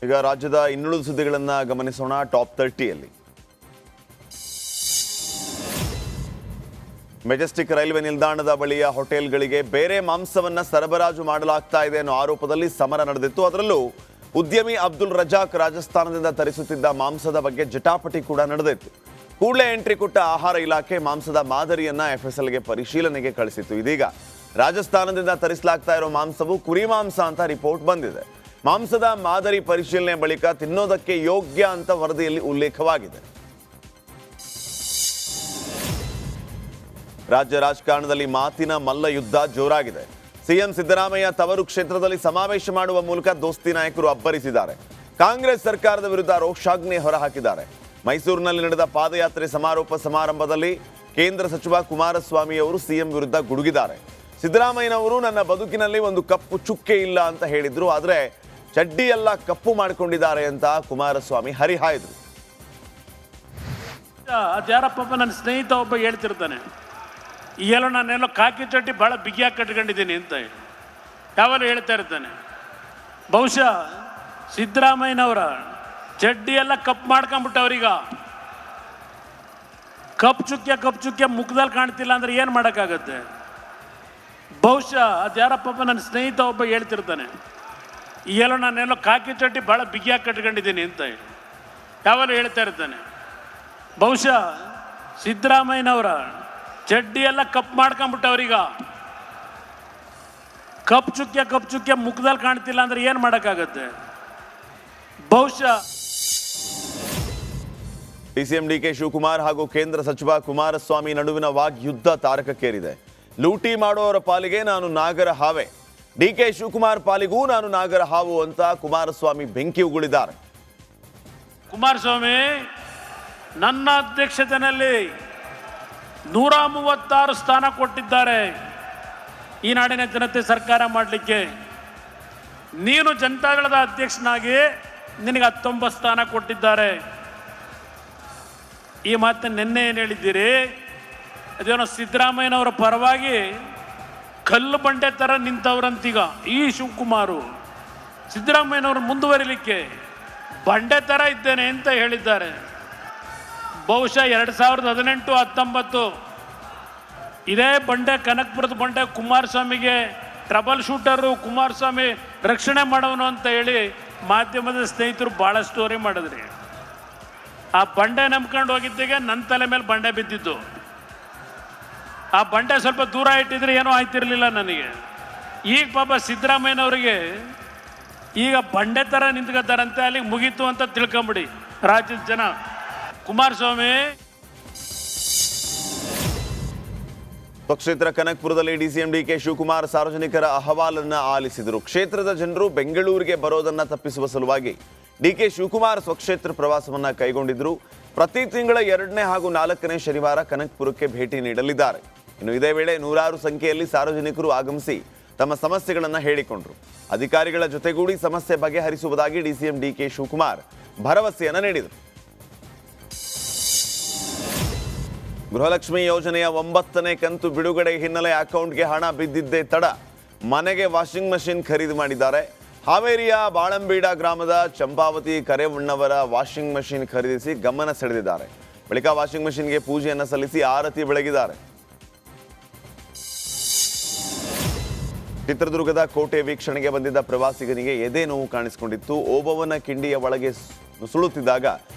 ಈಗ ರಾಜ್ಯದ ಇನ್ನುಳಿದ ಸುದ್ದಿಗಳನ್ನು ಗಮನಿಸೋಣ. ಟಾಪ್ 30ಯಲ್ಲಿ ಮೆಜೆಸ್ಟಿಕ್ ರೈಲ್ವೆ ನಿಲ್ದಾಣದ ಬಳಿಯ ಹೋಟೆಲ್ಗಳಿಗೆ ಬೇರೆ ಮಾಂಸವನ್ನ ಸರಬರಾಜು ಮಾಡಲಾಗ್ತಾ ಇದೆ ಅನ್ನೋ ಆರೋಪದಲ್ಲಿ ಸಮರ ನಡೆದಿತ್ತು. ಅದರಲ್ಲೂ ಉದ್ಯಮಿ ಅಬ್ದುಲ್ ರಜಾಕ್ ರಾಜಸ್ಥಾನದಿಂದ ತರಿಸುತ್ತಿದ್ದ ಮಾಂಸದ ಬಗ್ಗೆ ಜಟಾಪಟಿ ಕೂಡ ನಡೆದಿತ್ತು. ಕೂಡಲೇ ಎಂಟ್ರಿ ಕೊಟ್ಟ ಆಹಾರ ಇಲಾಖೆ ಮಾಂಸದ ಮಾದರಿಯನ್ನ FSLಗೆ ಪರಿಶೀಲನೆಗೆ ಕಳಿಸಿತ್ತು. ಇದೀಗ ರಾಜಸ್ಥಾನದಿಂದ ತರಿಸಲಾಗ್ತಾ ಇರೋ ಮಾಂಸವು ಕುರಿ ಮಾಂಸ ಅಂತ ರಿಪೋರ್ಟ್ ಬಂದಿದೆ. ಮಾಂಸದ ಮಾದರಿ ಪರಿಶೀಲನೆ ಬಳಿಕ ತಿನ್ನೋದಕ್ಕೆ ಯೋಗ್ಯ ಅಂತ ವರದಿಯಲ್ಲಿ ಉಲ್ಲೇಖವಾಗಿದೆ. ರಾಜ್ಯ ರಾಜಕಾರಣದಲ್ಲಿ ಮಾತಿನ ಮಲ್ಲ ಯುದ್ಧ ಜೋರಾಗಿದೆ. ಸಿಎಂ ಸಿದ್ದರಾಮಯ್ಯ ತವರು ಕ್ಷೇತ್ರದಲ್ಲಿ ಸಮಾವೇಶ ಮಾಡುವ ಮೂಲಕ ದೋಸ್ತಿ ನಾಯಕರು ಅಬ್ಬರಿಸಿದ್ದಾರೆ. ಕಾಂಗ್ರೆಸ್ ಸರ್ಕಾರದ ವಿರುದ್ಧ ರೋಷಾಗ್ನಿ ಹೊರಹಾಕಿದ್ದಾರೆ. ಮೈಸೂರಿನಲ್ಲಿ ನಡೆದ ಪಾದಯಾತ್ರೆ ಸಮಾರೋಪ ಸಮಾರಂಭದಲ್ಲಿ ಕೇಂದ್ರ ಸಚಿವ ಕುಮಾರಸ್ವಾಮಿ ಅವರು ಸಿಎಂ ವಿರುದ್ಧ ಗುಡುಗಿದ್ದಾರೆ. ಸಿದ್ದರಾಮಯ್ಯನವರು ನನ್ನ ಬದುಕಿನಲ್ಲಿ ಒಂದು ಕಪ್ಪು ಚುಕ್ಕೆ ಇಲ್ಲ ಅಂತ ಹೇಳಿದ್ರು, ಆದರೆ ಚಡ್ಡಿ ಎಲ್ಲ ಕಪ್ಪು ಮಾಡಿಕೊಂಡಿದ್ದಾರೆ ಅಂತ ಕುಮಾರಸ್ವಾಮಿ ಹರಿಹಾಯ್ದರು. ಅದ್ಯಾರಪ್ಪ ನನ್ನ ಸ್ನೇಹಿತ ಒಬ್ಬ ಹೇಳ್ತಿರ್ತಾನೆ, ಈಗೆಲ್ಲ ನಾನೆಲ್ಲೋ ಕಾಕಿ ಚಡ್ಡಿ ಭಾಳ ಬಿಗಿಯಾಗಿ ಕಟ್ಕೊಂಡಿದ್ದೀನಿ ಅಂತ ಯಾವಾಗಲೂ ಹೇಳ್ತಾ ಇರ್ತಾನೆ. ಬಹುಶಃ ಸಿದ್ದರಾಮಯ್ಯನವರ ಚಡ್ಡಿ ಎಲ್ಲ ಕಪ್ ಮಾಡ್ಕೊಂಬಿಟ್ಟವ್ರೀಗ. ಕಪ್ ಚುಕ್ಕೆ ಮುಖದಲ್ಲಿ ಕಾಣ್ತಿಲ್ಲ ಅಂದ್ರೆ ಏನು ಮಾಡೋಕ್ಕಾಗತ್ತೆ? ಬಹುಶಃ ಅದ್ಯಾರಪ್ಪ ನನ್ನ ಸ್ನೇಹಿತ ಒಬ್ಬ ಹೇಳ್ತಿರ್ತಾನೆ, ಈಗೆಲ್ಲ ನಾನೆಲ್ಲೋ ಕಾಕಿ ಚಡ್ಡಿ ಭಾಳ ಬಿಗಿಯಾಗಿ ಕಟ್ಕೊಂಡಿದ್ದೀನಿ ಅಂತ ಯಾವಾಗಲೂ ಹೇಳ್ತಾ ಇರ್ತಾನೆ. ಬಹುಶಃ ಸಿದ್ದರಾಮಯ್ಯನವರ ಚಡ್ಡಿ ಎಲ್ಲ ಕಪ್ ಮಾಡ್ಕೊಂಬಿಟ್ಟವ್ರೀಗ. ಕಪ್ ಚುಕ್ಕೆ ಮುಖದಲ್ಲಿ ಕಾಣ್ತಿಲ್ಲ ಅಂದ್ರೆ ಏನು ಮಾಡೋಕ್ಕಾಗತ್ತೆ? ಬಹುಶಃ ಡಿಸಿಎಂ ಡಿಕೆ ಶಿವಕುಮಾರ್ ಹಾಗೂ ಕೇಂದ್ರ ಸಚಿವ ಕುಮಾರಸ್ವಾಮಿ ನಡುವಿನ ವಾಗ್ಯುದ್ಧ ತಾರಕಕ್ಕೇರಿದೆ. ಲೂಟಿ ಮಾಡೋರ ಪಾಲಿಗೆ ನಾನು ನಾಗರ ಹಾವೆ, ಡಿಕೆ ಶಿವಕುಮಾರ್ ಪಾಲಿಗೂ ನಾನು ನಾಗರ ಹಾವು ಅಂತ ಕುಮಾರಸ್ವಾಮಿ ಬೆಂಕಿ ಉಗುಳಿದ್ದಾರೆ. ಕುಮಾರಸ್ವಾಮಿ, ನನ್ನ ಅಧ್ಯಕ್ಷತೆಯಲ್ಲಿ 136 ಸ್ಥಾನ ಕೊಟ್ಟಿದ್ದಾರೆ ಈ ನಾಡಿನ ಜನತೆ ಸರ್ಕಾರ ಮಾಡಲಿಕ್ಕೆ. ನೀನು ಜನತಾದಳದ ಅಧ್ಯಕ್ಷನಾಗಿ ನಿನಗೆ 19 ಸ್ಥಾನ ಕೊಟ್ಟಿದ್ದಾರೆ. ಈ ಮಾತನ್ನು ನಿನ್ನೆ ಏನು ಹೇಳಿದ್ದೀರಿ? ಅದೇನೋ ಸಿದ್ದರಾಮಯ್ಯನವರ ಪರವಾಗಿ ಕಲ್ಲು ಬಂಡೆ ಥರ ನಿಂತವ್ರಂತೀಗ ಈ ಶಿವಕುಮಾರು ಸಿದ್ದರಾಮಯ್ಯನವರು ಮುಂದುವರಿಲಿಕ್ಕೆ ಬಂಡೆ ಥರ ಇದ್ದೇನೆ ಅಂತ ಹೇಳಿದ್ದಾರೆ. ಬಹುಶಃ 2018-19 ಇದೇ ಬಂಡೆ, ಕನಕಪುರದ ಬಂಡೆ ಕುಮಾರಸ್ವಾಮಿಗೆ ಟ್ರಬಲ್ ಶೂಟರು, ಕುಮಾರಸ್ವಾಮಿ ರಕ್ಷಣೆ ಮಾಡೋನು ಅಂತ ಹೇಳಿ ಮಾಧ್ಯಮದ ಸ್ನೇಹಿತರು ಭಾಳ ಸ್ಟೋರಿ ಮಾಡಿದ್ರಿ. ಆ ಬಂಡೆ ನಂಬ್ಕೊಂಡು ಹೋಗಿದ್ದಿಗೆ ನನ್ನ ತಲೆ ಮೇಲೆ ಬಂಡೆ ಬಿದ್ದಿದ್ದು. ಆ ಬಂಡೆ ಸ್ವಲ್ಪ ದೂರ ಇಟ್ಟಿದ್ರೆ ಏನೂ ಆಯ್ತಿರ್ಲಿಲ್ಲ ನನಗೆ. ಈಗ ಪಾಪ ಸಿದ್ದರಾಮಯ್ಯನವರಿಗೆ ಈಗ ಬಂಡೆ ಥರ ನಿಂತ್ಕೊತಾರಂತೆ, ಅಲ್ಲಿಗೆ ಮುಗೀತು ಅಂತ ತಿಳ್ಕೊಂಬಿಡಿ ರಾಜ್ಯದ ಜನ. ಕುಮಾರಸ್ವಾಮಿ ಸ್ವಕ್ಷೇತ್ರ ಕನಕಪುರದಲ್ಲಿ ಡಿಸಿಎಂ ಡಿಕೆ ಶಿವಕುಮಾರ್ ಸಾರ್ವಜನಿಕರ ಅಹವಾಲನ್ನ ಆಲಿಸಿದರು. ಕ್ಷೇತ್ರದ ಜನರು ಬೆಂಗಳೂರಿಗೆ ಬರೋದನ್ನ ತಪ್ಪಿಸುವ ಸಲುವಾಗಿ ಡಿಕೆ ಶಿವಕುಮಾರ್ ಸ್ವಕ್ಷೇತ್ರ ಪ್ರವಾಸವನ್ನ ಕೈಗೊಂಡಿದ್ರು. ಪ್ರತಿ ತಿಂಗಳ 2ನೇ ಹಾಗೂ 4ನೇ ಶನಿವಾರ ಕನಕಪುರಕ್ಕೆ ಭೇಟಿ ನೀಡಲಿದ್ದಾರೆ. ಇನ್ನು ಇದೇ ವೇಳೆ ನೂರಾರು ಸಂಖ್ಯೆಯಲ್ಲಿ ಸಾರ್ವಜನಿಕರು ಆಗಮಿಸಿ ತಮ್ಮ ಸಮಸ್ಯೆಗಳನ್ನು ಹೇಳಿಕೊಂಡರು. ಅಧಿಕಾರಿಗಳ ಜೊತೆಗೂಡಿ ಸಮಸ್ಯೆ ಬಗೆಹರಿಸುವುದಾಗಿ ಡಿಸಿಎಂ ಡಿಕೆ ಶಿವಕುಮಾರ್ ಭರವಸೆಯನ್ನ ನೀಡಿದರು. ಗೃಹಲಕ್ಷ್ಮಿ ಯೋಜನೆಯ 9ನೇ ಕಂತು ಬಿಡುಗಡೆ ಹಿನ್ನೆಲೆ ಅಕೌಂಟ್ಗೆ ಹಣ ಬಿದ್ದಿದ್ದೇ ತಡ ಮನೆಗೆ ವಾಷಿಂಗ್ ಮಷಿನ್ ಖರೀದಿ ಮಾಡಿದ್ದಾರೆ. ಹಾವೇರಿಯ ಬಾಳಂಬೀಡ ಗ್ರಾಮದ ಚಂಪಾವತಿ ಕರೇವಣ್ಣವರ ವಾಷಿಂಗ್ ಮಷಿನ್ ಖರೀದಿಸಿ ಗಮನ ಸೆಳೆದಿದ್ದಾರೆ. ಬಳಿಕ ವಾಷಿಂಗ್ ಮಷಿನ್ಗೆ ಪೂಜೆಯನ್ನು ಸಲ್ಲಿಸಿ ಆರತಿ ಬೆಳಗಿದ್ದಾರೆ. ಚಿತ್ರದುರ್ಗದ ಕೋಟೆ ವೀಕ್ಷಣೆಗೆ ಬಂದಿದ್ದ ಪ್ರವಾಸಿಗನಿಗೆ ಎದೆ ನೋವು ಕಾಣಿಸಿಕೊಂಡಿತ್ತು. ಓಬವ್ವನ ಕಿಂಡಿಯ ಒಳಗೆ ನುಸುಳುತ್ತಿದ್ದಾಗ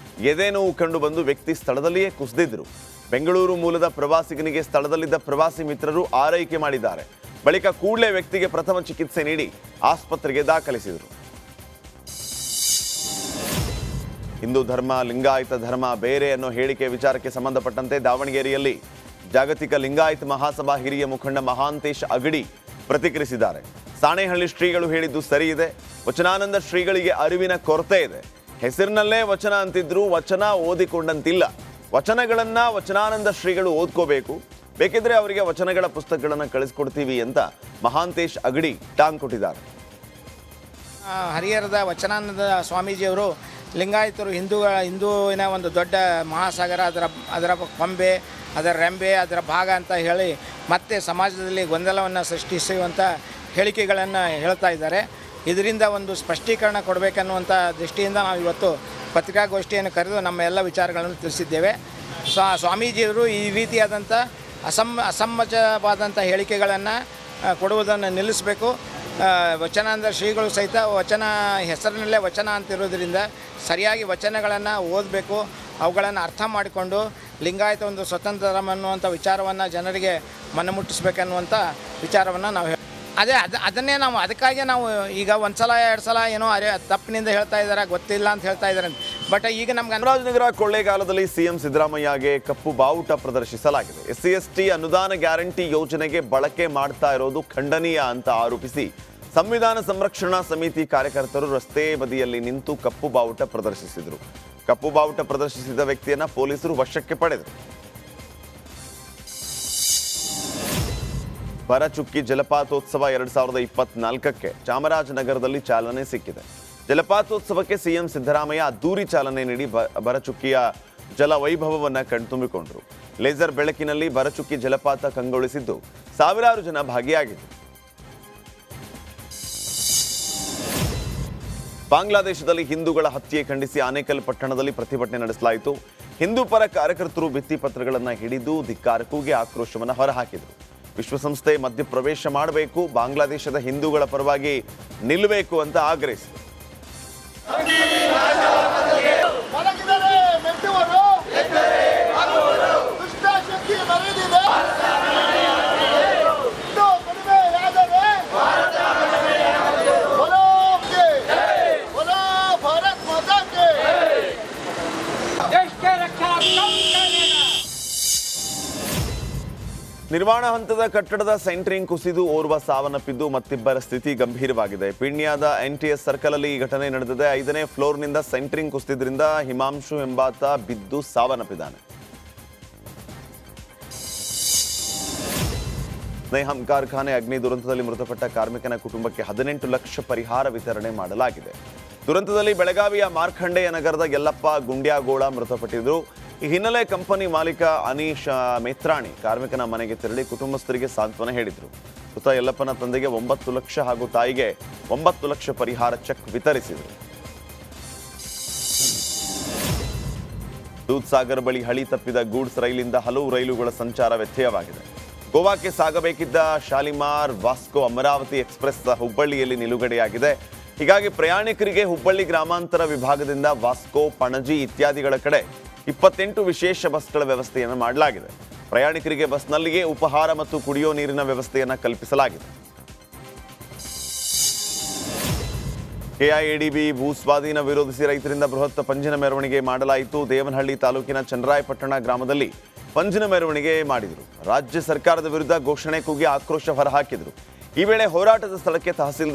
ಎದೆ ನೋವು ಕಂಡು ಬಂದು ವ್ಯಕ್ತಿ ಸ್ಥಳದಲ್ಲಿಯೇ ಕುಸಿದಿದ್ರು. ಬೆಂಗಳೂರು ಮೂಲದ ಪ್ರವಾಸಿಗನಿಗೆ ಸ್ಥಳದಲ್ಲಿದ್ದ ಪ್ರವಾಸಿ ಮಿತ್ರರು ಆರೈಕೆ ಮಾಡಿದ್ದಾರೆ. ಬಳಿಕ ಕೂಡಲೇ ವ್ಯಕ್ತಿಗೆ ಪ್ರಥಮ ಚಿಕಿತ್ಸೆ ನೀಡಿ ಆಸ್ಪತ್ರೆಗೆ ದಾಖಲಿಸಿದರು. ಹಿಂದೂ ಧರ್ಮ, ಲಿಂಗಾಯತ ಧರ್ಮ ಬೇರೆ ಅನ್ನೋ ಹೇಳಿಕೆ ವಿಚಾರಕ್ಕೆ ಸಂಬಂಧಪಟ್ಟಂತೆ ದಾವಣಗೆರೆಯಲ್ಲಿ ಜಾಗತಿಕ ಲಿಂಗಾಯತ ಮಹಾಸಭಾ ಹಿರಿಯ ಮುಖಂಡ ಮಹಾಂತೇಶ್ ಅಗಡಿ ಪ್ರತಿಕ್ರಿಯಿಸಿದ್ದಾರೆ. ಸಾಣೇಹಳ್ಳಿ ಶ್ರೀಗಳು ಹೇಳಿದ್ದು ಸರಿ ಇದೆ, ವಚನಾನಂದ ಶ್ರೀಗಳಿಗೆ ಅರಿವಿನ ಕೊರತೆ ಇದೆ. ಹೆಸರಿನಲ್ಲೇ ವಚನ ಅಂತಿದ್ರು, ವಚನ ಓದಿಕೊಂಡಂತಿಲ್ಲ. ವಚನಗಳನ್ನ ವಚನಾನಂದ ಶ್ರೀಗಳು ಓದ್ಕೋಬೇಕು, ಬೇಕಿದ್ರೆ ಅವರಿಗೆ ವಚನಗಳ ಪುಸ್ತಕಗಳನ್ನು ಕಳಿಸ್ಕೊಡ್ತೀವಿ ಅಂತ ಮಹಾಂತೇಶ್ ಅಗಡಿ ಟಾಂಗ್ ಕೊಟ್ಟಿದ್ದಾರೆ. ಹರಿಹರದ ವಚನಾನಂದ ಸ್ವಾಮೀಜಿಯವರು ಲಿಂಗಾಯತರು ಹಿಂದೂವಿನ ಒಂದು ದೊಡ್ಡ ಮಹಾಸಾಗರ, ಅದರ ಕೊಂಬೆ, ಅದರ ರೆಂಬೆ, ಅದರ ಭಾಗ ಅಂತ ಹೇಳಿ ಮತ್ತೆ ಸಮಾಜದಲ್ಲಿ ಗೊಂದಲವನ್ನು ಸೃಷ್ಟಿಸುವಂಥ ಹೇಳಿಕೆಗಳನ್ನು ಹೇಳ್ತಾ ಇದ್ದಾರೆ. ಇದರಿಂದ ಒಂದು ಸ್ಪಷ್ಟೀಕರಣ ಕೊಡಬೇಕನ್ನುವಂಥ ದೃಷ್ಟಿಯಿಂದ ನಾವು ಇವತ್ತು ಪತ್ರಿಕಾಗೋಷ್ಠಿಯನ್ನು ಕರೆದು ನಮ್ಮ ಎಲ್ಲ ವಿಚಾರಗಳನ್ನು ತಿಳಿಸಿದ್ದೇವೆ. ಸ್ವಾಮೀಜಿಯವರು ಈ ರೀತಿಯಾದಂಥ ಅಸಮ್ಮತವಾದಂಥ ಹೇಳಿಕೆಗಳನ್ನು ಕೊಡುವುದನ್ನು ನಿಲ್ಲಿಸಬೇಕು. ವಚನಾನಂದ ಶ್ರೀಗಳು ಸಹಿತ ವಚನ ಹೆಸರಿನಲ್ಲೇ ವಚನ ಅಂತಿರೋದ್ರಿಂದ ಸರಿಯಾಗಿ ವಚನಗಳನ್ನು ಓದಬೇಕು, ಅವುಗಳನ್ನು ಅರ್ಥ ಮಾಡಿಕೊಂಡು ಲಿಂಗಾಯತ ಒಂದು ಸ್ವತಂತ್ರ ಧರ್ಮ ಅನ್ನುವಂಥ ವಿಚಾರವನ್ನು ಜನರಿಗೆ ಮನಮುಟ್ಟಿಸ್ಬೇಕನ್ನುವಂಥ ವಿಚಾರವನ್ನು ನಾವು ಅದನ್ನೇ ನಾವು ಅದಕ್ಕಾಗಿ ನಾವು ಈಗ ಒಂದು ಸಲ 2 ಸಲ ಏನೋ ತಪ್ಪಿನಿಂದ ಹೇಳ್ತಾ ಇದ್ದಾರೆ, ಗೊತ್ತಿಲ್ಲ ಅಂತ ಹೇಳ್ತಾ ಇದ್ದಾರೆ. ಬಟ್ ಈಗ ನಮ್ಗೆ ಚಾಮರಾಜನಗರ ಕೊಳ್ಳೇಗಾಲದಲ್ಲಿ ಸಿಎಂ ಸಿದ್ದರಾಮಯ್ಯಗೆ ಕಪ್ಪು ಬಾವುಟ ಪ್ರದರ್ಶಿಸಲಾಗಿದೆ. SC/ST ಅನುದಾನ ಗ್ಯಾರಂಟಿ ಯೋಜನೆಗೆ ಬಳಕೆ ಮಾಡ್ತಾ ಇರೋದು ಖಂಡನೀಯ ಅಂತ ಆರೋಪಿಸಿ ಸಂವಿಧಾನ ಸಂರಕ್ಷಣಾ ಸಮಿತಿ ಕಾರ್ಯಕರ್ತರು ರಸ್ತೆ ಬದಿಯಲ್ಲಿ ನಿಂತು ಕಪ್ಪು ಬಾವುಟ ಪ್ರದರ್ಶಿಸಿದರು. ಕಪ್ಪು ಬಾವುಟ ಪ್ರದರ್ಶಿಸಿದ ವ್ಯಕ್ತಿಯನ್ನ ಪೊಲೀಸರು ವಶಕ್ಕೆ ಪಡೆದರು. ಬರಚುಕ್ಕಿ ಜಲಪಾತೋತ್ಸವ 2024ಕ್ಕೆ ಚಾಮರಾಜನಗರದಲ್ಲಿ ಚಾಲನೆ ಸಿಕ್ಕಿದೆ. ಜಲಪಾತೋತ್ಸವಕ್ಕೆ ಸಿಎಂ ಸಿದ್ದರಾಮಯ್ಯ ಅದ್ದೂರಿ ಚಾಲನೆ ನೀಡಿ ಬರಚುಕ್ಕಿಯ ಜಲ ವೈಭವವನ್ನು ಕಣ್ತುಂಬಿಕೊಂಡರು. ಲೇಸರ್ ಬೆಳಕಿನಲ್ಲಿ ಬರಚುಕ್ಕಿ ಜಲಪಾತ ಕಂಗೊಳಿಸಿದ್ದು ಸಾವಿರಾರು ಜನ ಭಾಗಿಯಾಗಿದ್ದರು. ಬಾಂಗ್ಲಾದೇಶದಲ್ಲಿ ಹಿಂದೂಗಳ ಹತ್ಯೆ ಖಂಡಿಸಿ ಆನೇಕಲ್ ಪಟ್ಟಣದಲ್ಲಿ ಪ್ರತಿಭಟನೆ ನಡೆಸಲಾಯಿತು. ಹಿಂದೂ ಪರ ಕಾರ್ಯಕರ್ತರು ಭಿತ್ತಿಪತ್ರಗಳನ್ನು ಹಿಡಿದು ಧಿಕ್ಕಾರ ಕೂಗಿ ಆಕ್ರೋಶವನ್ನು ಹೊರಹಾಕಿದರು. ವಿಶ್ವಸಂಸ್ಥೆ ಮಧ್ಯಪ್ರವೇಶ ಮಾಡಬೇಕು, ಬಾಂಗ್ಲಾದೇಶದ ಹಿಂದೂಗಳ ಪರವಾಗಿ ನಿಲ್ಲಬೇಕು ಅಂತ ಆಗ್ರಹಿಸಿದರು. ನಿರ್ಮಾಣ ಹಂತದ ಕಟ್ಟಡದ ಸೆಂಟ್ರಿಂಗ್ ಕುಸಿದು ಓರ್ವ ಸಾವನ್ನಪ್ಪಿದ್ದು ಮತ್ತಿಬ್ಬರ ಸ್ಥಿತಿ ಗಂಭೀರವಾಗಿದೆ. ಪೀಣ್ಯದ NTS ಸರ್ಕಲ್ ಅಲ್ಲಿ ಈ ಘಟನೆ ನಡೆದಿದೆ. 5ನೇ ಫ್ಲೋರ್ನಿಂದ ಸೆಂಟ್ರಿಂಗ್ ಕುಸಿದ್ರಿಂದ ಹಿಮಾಂಶು ಎಂಬಾತ ಬಿದ್ದು ಸಾವನ್ನಪ್ಪಿದ್ದಾನೆ. ಸ್ನೇಹಂ ಕಾರ್ಖಾನೆ ಅಗ್ನಿ ದುರಂತದಲ್ಲಿ ಮೃತಪಟ್ಟ ಕಾರ್ಮಿಕನ ಕುಟುಂಬಕ್ಕೆ 18 ಲಕ್ಷ ಪರಿಹಾರ ವಿತರಣೆ ಮಾಡಲಾಗಿದೆ. ದುರಂತದಲ್ಲಿ ಬೆಳಗಾವಿಯ ಮಾರ್ಕಂಡೇಯ ನಗರದ ಯಲ್ಲಪ್ಪ ಗುಂಡ್ಯಾಗೋಳ ಮೃತಪಟ್ಟಿದ್ದರು. ಈ ಹಿನ್ನೆಲೆ ಕಂಪನಿ ಮಾಲೀಕ ಅನೀಶ್ ಮೇತ್ರಾಣಿ ಕಾರ್ಮಿಕನ ಮನೆಗೆ ತೆರಳಿ ಕುಟುಂಬಸ್ಥರಿಗೆ ಸಾಂತ್ವನ ಹೇಳಿದರು. ಮೃತ ಯಲ್ಲಪ್ಪನ ತಂದೆಗೆ 9 ಲಕ್ಷ ಹಾಗೂ ತಾಯಿಗೆ 9 ಲಕ್ಷ ಪರಿಹಾರ ಚೆಕ್ ವಿತರಿಸಿದರು. ದೂದ್ಸಾಗರ್ ಬಳಿ ಹಳಿ ತಪ್ಪಿದ ಗೂಡ್ಸ್ ರೈಲಿಂದ ಹಲವು ರೈಲುಗಳ ಸಂಚಾರ ವ್ಯತ್ಯಯವಾಗಿದೆ. ಗೋವಾಕ್ಕೆ ಸಾಗಬೇಕಿದ್ದ ಶಾಲಿಮಾರ್ ವಾಸ್ಕೋ ಅಮರಾವತಿ ಎಕ್ಸ್ಪ್ರೆಸ್ ಹುಬ್ಬಳ್ಳಿಯಲ್ಲಿ ನಿಲುಗಡೆಯಾಗಿದೆ. ಹೀಗಾಗಿ ಪ್ರಯಾಣಿಕರಿಗೆ ಹುಬ್ಬಳ್ಳಿ ಗ್ರಾಮಾಂತರ ವಿಭಾಗದಿಂದ ವಾಸ್ಕೋ, ಪಣಜಿ ಇತ್ಯಾದಿಗಳ ಕಡೆ 28 ವಿಶೇಷ ಬಸ್ಗಳ ವ್ಯವಸ್ಥೆಯನ್ನು ಮಾಡಲಾಗಿದೆ. ಪ್ರಯಾಣಿಕರಿಗೆ ಬಸ್ನಲ್ಲಿಯೇ ಉಪಹಾರ ಮತ್ತು ಕುಡಿಯೋ ನೀರಿನ ವ್ಯವಸ್ಥೆಯನ್ನು ಕಲ್ಪಿಸಲಾಗಿದೆ. KIADB ಭೂ ಸ್ವಾಧೀನ ವಿರೋಧಿಸಿ ರೈತರಿಂದ ಬೃಹತ್ ಪಂಜಿನ ಮೆರವಣಿಗೆ ಮಾಡಲಾಯಿತು. ದೇವನಹಳ್ಳಿ ತಾಲೂಕಿನ ಚನ್ನರಾಯಪಟ್ಟಣ ಗ್ರಾಮದಲ್ಲಿ ಪಂಜಿನ ಮೆರವಣಿಗೆ ಮಾಡಿದರು. ರಾಜ್ಯ ಸರ್ಕಾರದ ವಿರುದ್ಧ ಘೋಷಣೆ ಕೂಗಿ ಆಕ್ರೋಶ ಹೊರಹಾಕಿದರು. ಈ ವೇಳೆ ಹೋರಾಟದ ಸ್ಥಳಕ್ಕೆ ತಹಸೀಲ್ದಾರ್